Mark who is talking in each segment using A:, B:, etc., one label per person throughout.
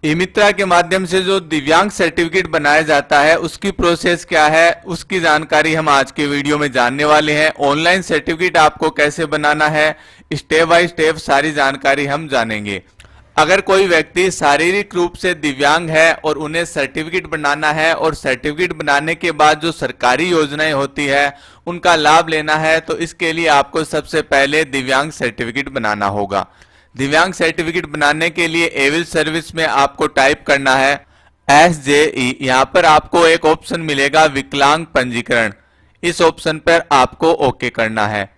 A: ई मित्रा के माध्यम से जो दिव्यांग सर्टिफिकेट बनाया जाता है उसकी प्रोसेस क्या है, उसकी जानकारी हम आज के वीडियो में जानने वाले हैं। ऑनलाइन सर्टिफिकेट आपको कैसे बनाना है, स्टेप बाय स्टेप सारी जानकारी हम जानेंगे। अगर कोई व्यक्ति शारीरिक रूप से दिव्यांग है और उन्हें सर्टिफिकेट बनाना है और सर्टिफिकेट बनाने के बाद जो सरकारी योजनाएं होती है उनका लाभ लेना है, तो इसके लिए आपको सबसे पहले दिव्यांग सर्टिफिकेट बनाना होगा। दिव्यांग सर्टिफिकेट बनाने के लिए एविल सर्विस में आपको टाइप करना है SJE। यहाँ पर आपको एक ऑप्शन मिलेगा विकलांग पंजीकरण, इस ऑप्शन पर आपको ओके करना है।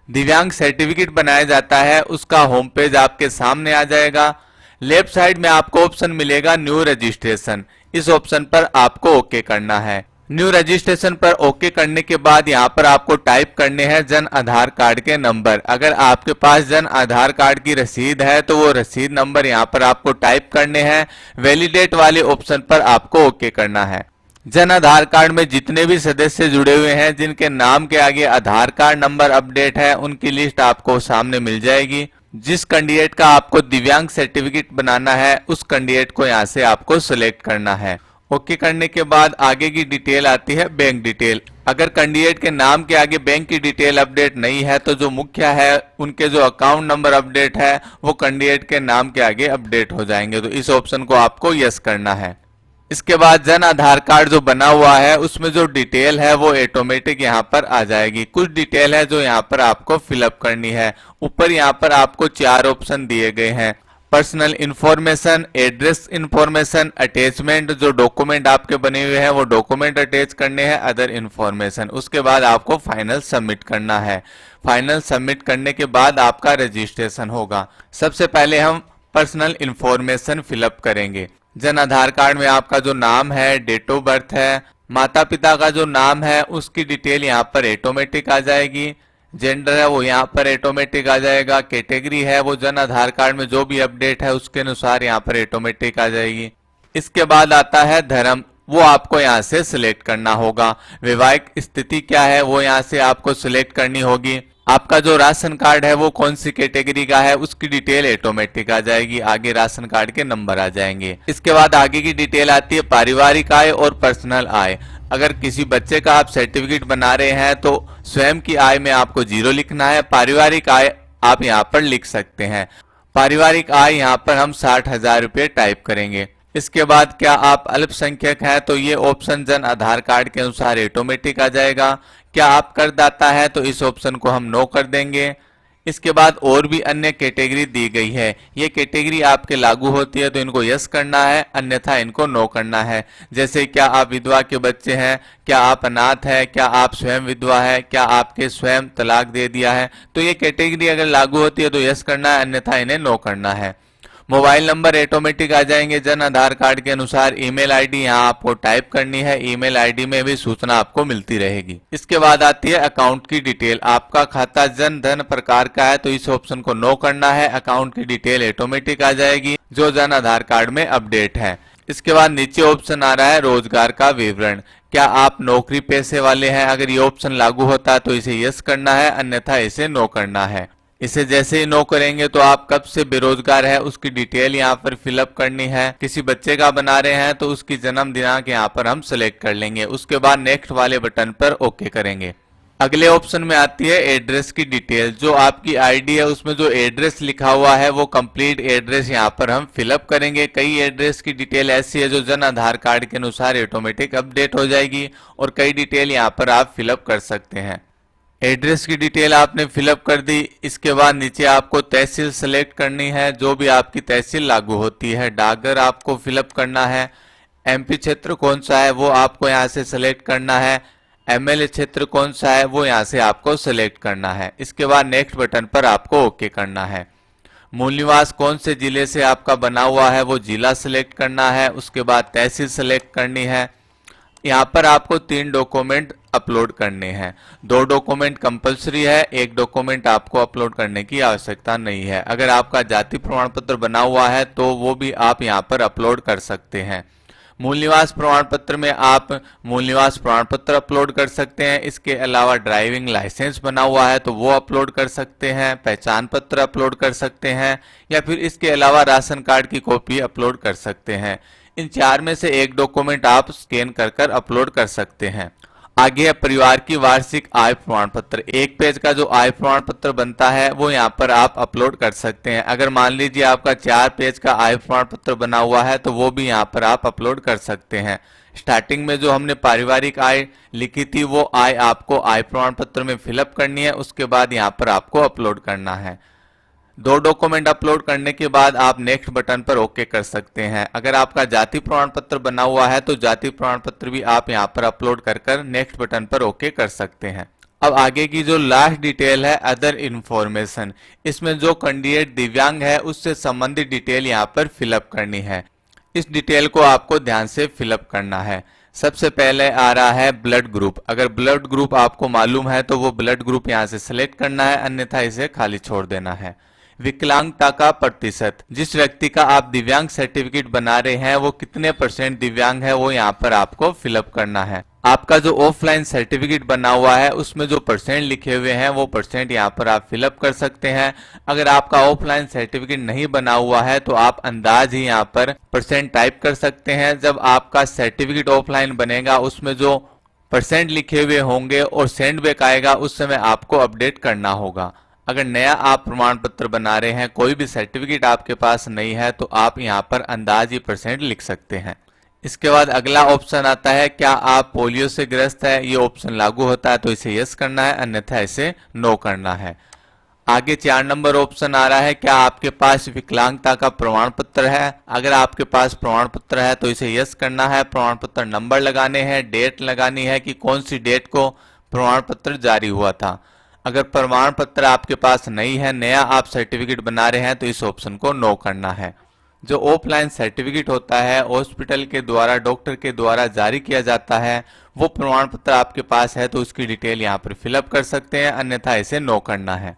A: दिव्यांग सर्टिफिकेट बनाया जाता है उसका होम पेज आपके सामने आ जाएगा। लेफ्ट साइड में आपको ऑप्शन मिलेगा न्यू रजिस्ट्रेशन, इस ऑप्शन पर आपको ओके करना है। न्यू रजिस्ट्रेशन पर ओके करने के बाद यहाँ पर आपको टाइप करने हैं जन आधार कार्ड के नंबर। अगर आपके पास जन आधार कार्ड की रसीद है तो वो रसीद नंबर यहाँ पर आपको टाइप करने हैं। वैलिडेट वाले ऑप्शन पर आपको ओके करना है। जन आधार कार्ड में जितने भी सदस्य जुड़े हुए हैं जिनके नाम के आगे आधार कार्ड नंबर अपडेट है उनकी लिस्ट आपको सामने मिल जाएगी। जिस कैंडिडेट का आपको दिव्यांग सर्टिफिकेट बनाना है उस कैंडिडेट को यहाँ से आपको सिलेक्ट करना है। ओके करने के बाद आगे की डिटेल आती है बैंक डिटेल। अगर कैंडिडेट के नाम के आगे बैंक की डिटेल अपडेट नहीं है तो जो मुखिया है उनके जो अकाउंट नंबर अपडेट है वो कैंडिडेट के नाम के आगे अपडेट हो जाएंगे, तो इस ऑप्शन को आपको यस करना है। इसके बाद जन आधार कार्ड जो बना हुआ है उसमें जो डिटेल है वो ऑटोमेटिक यहाँ पर आ जाएगी। कुछ डिटेल है जो यहाँ पर आपको फिलअप करनी है। ऊपर यहाँ पर आपको 4 ऑप्शन दिए गए हैं, personal information, address information, attachment, जो डॉक्यूमेंट आपके बने हुए हैं वो डॉक्यूमेंट अटैच करने हैं, अदर इंफॉर्मेशन। उसके बाद आपको फाइनल सबमिट करना है। फाइनल सबमिट करने के बाद आपका रजिस्ट्रेशन होगा। सबसे पहले हम पर्सनल इंफॉर्मेशन फिलअप करेंगे। जन आधार कार्ड में आपका जो नाम है, डेट ऑफ बर्थ है, माता पिता का जो नाम है उसकी डिटेल यहाँ पर ऑटोमेटिक आ जाएगी। जेंडर है वो यहाँ पर ऑटोमेटिक आ जाएगा। कैटेगरी है वो जन आधार कार्ड में जो भी अपडेट है उसके अनुसार यहाँ पर ऑटोमेटिक आ जाएगी। इसके बाद आता है धर्म, वो आपको यहाँ से सिलेक्ट करना होगा। वैवाहिक स्थिति क्या है वो यहाँ से आपको सिलेक्ट करनी होगी। आपका जो राशन कार्ड है वो कौन सी कैटेगरी का है उसकी डिटेल ऑटोमेटिक आ जाएगी। आगे राशन कार्ड के नंबर आ जाएंगे। इसके बाद आगे की डिटेल आती है पारिवारिक आय और पर्सनल आय। अगर किसी बच्चे का आप सर्टिफिकेट बना रहे हैं तो स्वयं की आय में आपको 0 लिखना है। पारिवारिक आय आप यहाँ पर लिख सकते हैं। पारिवारिक आय यहाँ पर हम 60,000 रुपये टाइप करेंगे। इसके बाद क्या आप अल्पसंख्यक हैं तो ये ऑप्शन जन आधार कार्ड के अनुसार ऑटोमेटिक आ जाएगा। क्या आप करदाता है तो इस ऑप्शन को हम नो कर देंगे। इसके बाद और भी अन्य कैटेगरी दी गई है, ये कैटेगरी आपके लागू होती है तो इनको यस करना है, अन्यथा इनको नो करना है। जैसे क्या आप विधवा के बच्चे हैं, क्या आप अनाथ है, क्या आप स्वयं विधवा है, क्या आपके स्वयं तलाक दे दिया है, तो ये कैटेगरी अगर लागू होती है तो यस करना है, अन्यथा इन्हें नो करना है। मोबाइल नंबर ऑटोमेटिक आ जाएंगे जन आधार कार्ड के अनुसार। ईमेल आईडी यहाँ आपको टाइप करनी है। ईमेल आईडी में भी सूचना आपको मिलती रहेगी। इसके बाद आती है अकाउंट की डिटेल। आपका खाता जन धन प्रकार का है तो इस ऑप्शन को नो करना है। अकाउंट की डिटेल ऑटोमेटिक आ जाएगी जो जन आधार कार्ड में अपडेट है। इसके बाद नीचे ऑप्शन आ रहा है रोजगार का विवरण। क्या आप नौकरी पेशे वाले हैं? अगर ये ऑप्शन लागू होता है तो इसे यस करना है, अन्यथा इसे नो करना है। इसे जैसे ही नो करेंगे तो आप कब से बेरोजगार है उसकी डिटेल यहाँ पर फिलअप करनी है। किसी बच्चे का बना रहे हैं तो उसकी जन्म दिनांक यहाँ पर हम सिलेक्ट कर लेंगे। उसके बाद नेक्स्ट वाले बटन पर ओके करेंगे। अगले ऑप्शन में आती है एड्रेस की डिटेल। जो आपकी आईडी है उसमें जो एड्रेस लिखा हुआ है वो कंप्लीट एड्रेस यहाँ पर हम फिलअप करेंगे। कई एड्रेस की डिटेल ऐसी है जो जन आधार कार्ड के अनुसार ऑटोमेटिक अपडेट हो जाएगी और कई डिटेल यहाँ पर आप फिलअप कर सकते हैं। एड्रेस की डिटेल आपने फिलअप कर दी। इसके बाद नीचे आपको तहसील सेलेक्ट करनी है, जो भी आपकी तहसील लागू होती है। डाकघर आपको फिलअप करना है। एमपी क्षेत्र कौन सा है वो आपको यहाँ से सेलेक्ट करना है। एमएलए क्षेत्र कौन सा है वो यहाँ से आपको सेलेक्ट करना है। इसके बाद नेक्स्ट बटन पर आपको ओके करना है। मूल निवास कौन से जिले से आपका बना हुआ है वो जिला सेलेक्ट करना है। उसके बाद तहसील सेलेक्ट करनी है। यहाँ पर आपको 3 डॉक्यूमेंट अपलोड करने हैं। 2 डॉक्यूमेंट कंपलसरी है, 1 डॉक्यूमेंट आपको अपलोड करने की आवश्यकता नहीं है। अगर आपका जाति प्रमाण पत्र बना हुआ है तो वो भी आप यहाँ पर अपलोड कर सकते हैं। मूल निवास प्रमाण पत्र में आप मूल निवास प्रमाण पत्र अपलोड कर सकते हैं। इसके अलावा ड्राइविंग लाइसेंस बना हुआ है तो वो अपलोड कर सकते हैं, पहचान पत्र अपलोड कर सकते हैं, या फिर इसके अलावा राशन कार्ड की कॉपी अपलोड कर सकते हैं। इन चार में से एक डॉक्यूमेंट आप स्कैन कर अपलोड कर सकते हैं। आगे है परिवार की वार्षिक आय प्रमाण पत्र। एक पेज का जो आय प्रमाण पत्र बनता है वो यहाँ पर आप अपलोड कर सकते हैं। अगर मान लीजिए आपका 4 पेज का आय प्रमाण पत्र बना हुआ है तो वो भी यहाँ पर आप अपलोड कर सकते हैं। स्टार्टिंग में जो हमने पारिवारिक आय लिखी थी वो आय आपको आय प्रमाण पत्र में फिलअप करनी है, उसके बाद यहाँ पर आपको अपलोड करना है। 2 डॉक्यूमेंट अपलोड करने के बाद आप नेक्स्ट बटन पर ओके कर सकते हैं। अगर आपका जाति प्रमाण पत्र बना हुआ है तो जाति प्रमाण पत्र भी आप यहां पर अपलोड कर नेक्स्ट बटन पर ओके कर सकते हैं। अब आगे की जो लास्ट डिटेल है अदर इंफॉर्मेशन, इसमें जो कैंडिडेट दिव्यांग है उससे संबंधित डिटेल यहां पर फिलअप करनी है। इस डिटेल को आपको ध्यान से फिलअप करना है। सबसे पहले आ रहा है ब्लड ग्रुप। अगर ब्लड ग्रुप आपको मालूम है तो वो ब्लड ग्रुप यहां से सिलेक्ट करना है, अन्यथा इसे खाली छोड़ देना है। विकलांगता का प्रतिशत, जिस व्यक्ति का आप दिव्यांग सर्टिफिकेट बना रहे हैं वो कितने % दिव्यांग है वो यहाँ पर आपको फिलअप करना है। आपका जो ऑफलाइन सर्टिफिकेट बना हुआ है उसमें जो % लिखे हुए हैं वो % यहाँ पर आप फिलअप कर सकते हैं। अगर आपका ऑफलाइन सर्टिफिकेट नहीं बना हुआ है तो आप अंदाज ही यहाँ पर % टाइप कर सकते हैं। जब आपका सर्टिफिकेट ऑफलाइन बनेगा उसमें जो % लिखे हुए होंगे और सेंड बैक आएगा उस समय आपको अपडेट करना होगा। अगर नया आप प्रमाण पत्र बना रहे हैं, कोई भी सर्टिफिकेट आपके पास नहीं है तो आप यहां पर अंदाजी % लिख सकते हैं। इसके बाद अगला ऑप्शन आता है क्या आप पोलियो से ग्रस्त है। ये ऑप्शन लागू होता है तो इसे यस करना है, अन्यथा इसे नो करना है। आगे 4 नंबर ऑप्शन आ रहा है क्या आपके पास विकलांगता का प्रमाण पत्र है। अगर आपके पास प्रमाण पत्र है तो इसे यस करना है। प्रमाण पत्र नंबर लगाने हैं, डेट लगानी है कि कौन सी डेट को प्रमाण पत्र जारी हुआ था। अगर प्रमाण पत्र आपके पास नहीं है, नया आप सर्टिफिकेट बना रहे हैं तो इस ऑप्शन को नो करना है। जो ऑफलाइन सर्टिफिकेट होता है हॉस्पिटल के द्वारा, डॉक्टर के द्वारा जारी किया जाता है, वो प्रमाण पत्र आपके पास है तो उसकी डिटेल यहाँ पर फिलअप कर सकते हैं, अन्यथा इसे नो करना है।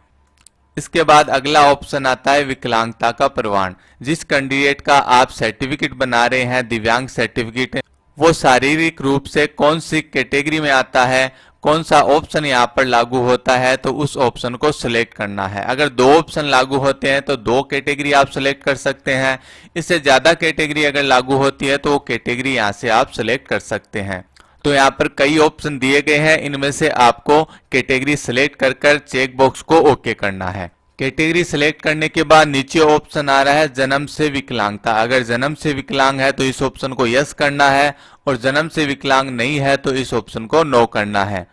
A: इसके बाद अगला ऑप्शन आता है विकलांगता का प्रमाण। जिस कैंडिडेट का आप सर्टिफिकेट बना रहे हैं दिव्यांग सर्टिफिकेट, वो शारीरिक रूप से कौन सी कैटेगरी में आता है, कौन सा ऑप्शन यहाँ पर लागू होता है तो उस ऑप्शन को सिलेक्ट करना है। अगर 2 ऑप्शन लागू होते हैं तो 2 कैटेगरी आप सिलेक्ट कर सकते हैं। इससे ज्यादा कैटेगरी अगर लागू होती है तो वो कैटेगरी यहाँ से आप सिलेक्ट कर सकते हैं। तो यहाँ पर कई ऑप्शन दिए गए हैं, इनमें से आपको कैटेगरी सिलेक्ट कर चेक बॉक्स को ओके करना है। कैटेगरी सिलेक्ट करने के बाद नीचे ऑप्शन आ रहा है जन्म से विकलांगता। अगर जन्म से विकलांग है तो इस ऑप्शन को यस करना है और जन्म से विकलांग नहीं है तो इस ऑप्शन को नो करना है।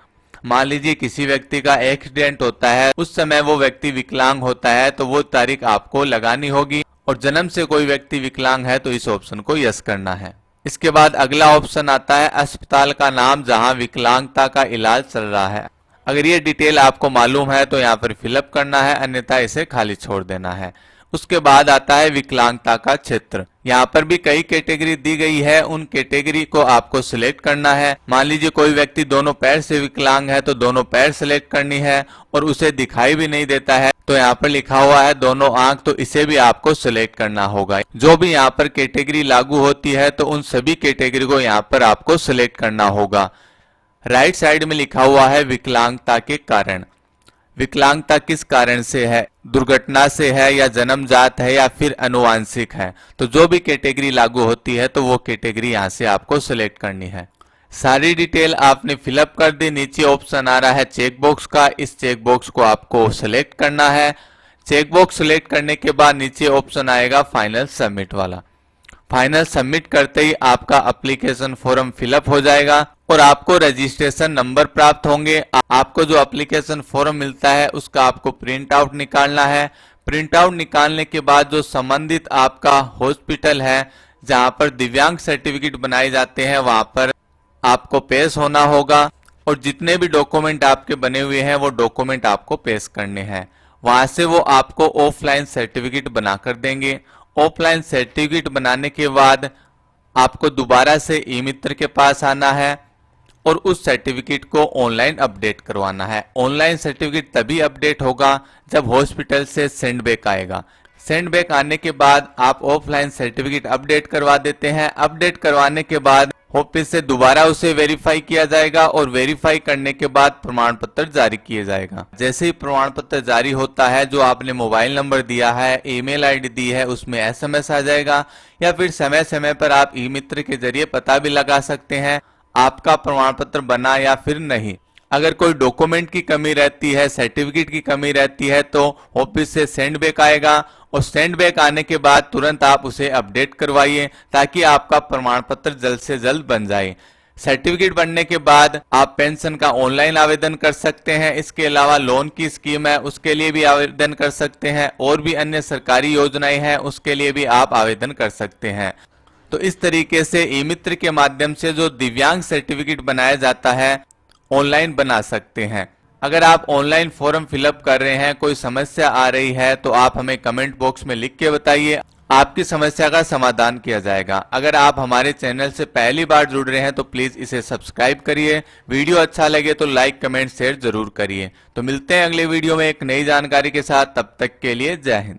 A: मान लीजिए किसी व्यक्ति का एक्सीडेंट होता है, उस समय वो व्यक्ति विकलांग होता है तो वो तारीख आपको लगानी होगी, और जन्म से कोई व्यक्ति विकलांग है तो इस ऑप्शन को यस करना है। इसके बाद अगला ऑप्शन आता है अस्पताल का नाम जहां विकलांगता का इलाज चल रहा है। अगर ये डिटेल आपको मालूम है तो यहाँ पर फिलअप करना है, अन्यथा इसे खाली छोड़ देना है। उसके बाद आता है विकलांगता का क्षेत्र। यहाँ पर भी कई कैटेगरी दी गई है, उन कैटेगरी को आपको सिलेक्ट करना है। मान लीजिए कोई व्यक्ति दोनों पैर से विकलांग है तो दोनों पैर सिलेक्ट करनी है, और उसे दिखाई भी नहीं देता है तो यहाँ पर लिखा हुआ है दोनों आंख, तो इसे भी आपको सिलेक्ट करना होगा। जो भी यहाँ पर कैटेगरी लागू होती है तो उन सभी कैटेगरी को यहाँ पर आपको सिलेक्ट करना होगा। राइट साइड में लिखा हुआ है विकलांगता के कारण। विकलांगता किस कारण से है, दुर्घटना से है या जन्मजात है या फिर अनुवांशिक है। तो जो भी कैटेगरी लागू होती है तो वो कैटेगरी यहाँ से आपको सिलेक्ट करनी है। सारी डिटेल आपने फिलअप कर दी। नीचे ऑप्शन आ रहा है चेक बॉक्स का, इस चेक बॉक्स को आपको सिलेक्ट करना है। चेक बॉक्स सिलेक्ट करने के बाद नीचे ऑप्शन आएगा फाइनल सबमिट वाला। फाइनल सबमिट करते ही आपका एप्लीकेशन फॉर्म फिलअप हो जाएगा और आपको रजिस्ट्रेशन नंबर प्राप्त होंगे। आपको जो एप्लीकेशन फॉर्म मिलता है उसका आपको प्रिंट आउट निकालना है। प्रिंट आउट निकालने के बाद जो संबंधित आपका हॉस्पिटल है जहां पर दिव्यांग सर्टिफिकेट बनाए जाते हैं वहां पर आपको पेश होना होगा, और जितने भी डॉक्यूमेंट आपके बने हुए हैं वो डॉक्यूमेंट आपको पेश करने हैं। वहां से वो आपको ऑफलाइन सर्टिफिकेट बनाकर देंगे। ऑफलाइन सर्टिफिकेट बनाने के बाद आपको दोबारा से ई मित्र के पास आना है और उस सर्टिफिकेट को ऑनलाइन अपडेट करवाना है। ऑनलाइन सर्टिफिकेट तभी अपडेट होगा जब हॉस्पिटल से सेंड बैक आएगा। सेंड बैक आने के बाद आप ऑफलाइन सर्टिफिकेट अपडेट करवा देते हैं। अपडेट करवाने के बाद ऑफिस से दोबारा उसे वेरीफाई किया जाएगा और वेरीफाई करने के बाद प्रमाण पत्र जारी किया जाएगा। जैसे ही प्रमाण पत्र जारी होता है, जो आपने मोबाइल नंबर दिया है, ईमेल आईडी दी है, उसमें एसएमएस आ जाएगा, या फिर समय समय पर आप ई मित्र के जरिए पता भी लगा सकते हैं आपका प्रमाण पत्र बना या फिर नहीं। अगर कोई डॉक्यूमेंट की कमी रहती है, सर्टिफिकेट की कमी रहती है, तो ऑफिस से सेंड बैक आएगा और सेंड बैक आने के बाद तुरंत आप उसे अपडेट करवाइए ताकि आपका प्रमाण पत्र जल्द से जल्द बन जाए। सर्टिफिकेट बनने के बाद आप पेंशन का ऑनलाइन आवेदन कर सकते हैं। इसके अलावा लोन की स्कीम है, उसके लिए भी आवेदन कर सकते हैं, और भी अन्य सरकारी योजनाएं हैं, उसके लिए भी आप आवेदन कर सकते हैं। तो इस तरीके से ई मित्र के माध्यम से जो दिव्यांग सर्टिफिकेट बनाया जाता है, ऑनलाइन बना सकते हैं। अगर आप ऑनलाइन फॉर्म फिलअप कर रहे हैं, कोई समस्या आ रही है, तो आप हमें कमेंट बॉक्स में लिख के बताइए, आपकी समस्या का समाधान किया जाएगा। अगर आप हमारे चैनल से पहली बार जुड़ रहे हैं तो प्लीज इसे सब्सक्राइब करिए। वीडियो अच्छा लगे तो लाइक कमेंट शेयर जरूर करिए। तो मिलते हैं अगले वीडियो में एक नई जानकारी के साथ, तब तक के लिए जय हिंद।